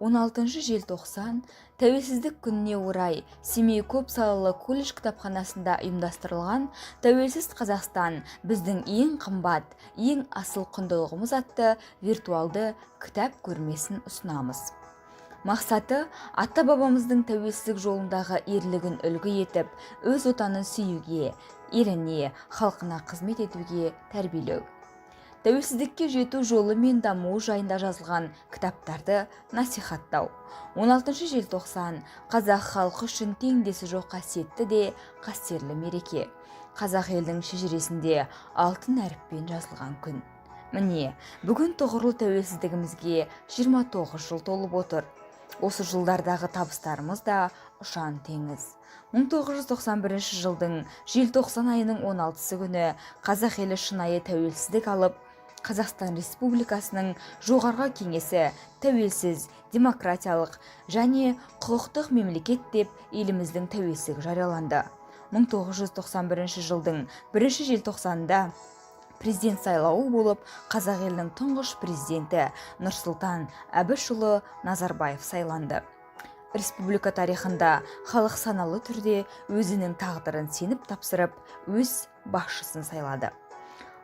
16 желтоқсан тәуелсіздік күніне орай Семей көпсалалы колледж кітапханасында ұйымдастырылған «Тәуелсіз Қазақстан біздің ең қымбат, ең асыл құндылығымыз» атты виртуалды кітап көрмесін ұсынамыз. Мақсаты ата-бабамыздың тәуелсіздік жолындағы ерлігін үлгі етіп, өз отанын сүюге, еліне, халқына қызмет етуге тәрбиелеу. Тәуелсіздікке жету жолы мен дамуы жайында жазылған кітаптарды насихаттау. 16 желтоқсан қазақ халқы үшін теңдесі жоқ қасиетті де қастерлі мереке. Қазақ елдің шежіресінде алтын әріппен жазылған күн. Міне, бүгін тұғырлы тәуелсіздігімізге 29 жыл толып отыр. Осы жылдардағы табыстарымыз да ұшан теңіз. 1991 жылдың желтоқсан айының 16 күні қазақ елі шынайы тәуелсіздік алып, Қазақстан Республикасының жоғарғы кеңесі тәуелсіз, демократиялық және құқықтық мемлекет деп еліміздің тәуелсіздігі жарияланды. 1991 жылдың 1 желтоқсанында президент сайлауы болып, қазақ елінің тұңғыш президенті Нұрсұлтан Әбішұлы Назарбаев сайланды. Республика тарихында халық саналы түрде өзінің тағдырын сеніп тапсырып, өз басшысын сайлады.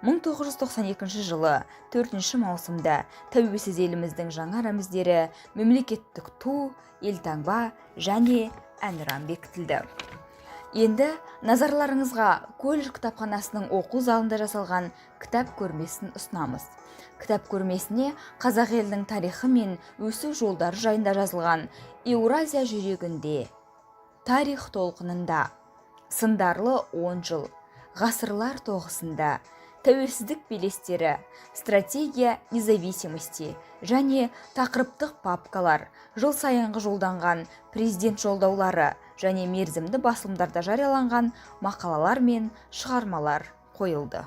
1992 жылы 4 маусымда тәуелсіз еліміздің жаңа рәміздері мемлекеттік ту, елтаңба және әнұран бекітілді. Енді назарларыңызға колледж кітапханасының оқу залында жасалған кітап көрмесін ұсынамыз. Кітап көрмесіне қазақ елінің тарихы мен өсу жолдары жайында жазылған Еуразия жүрегінде, тарих толқынында, сындарлы 10 жыл, ғасырлар тоғысында, тәуелсіздік белестері, стратегия независимости және тақырыптық папкалар, жыл сайынғы жолданған президент жолдаулары және мерзімді басылымдарда жарияланған мақалалар мен шығармалар қойылды.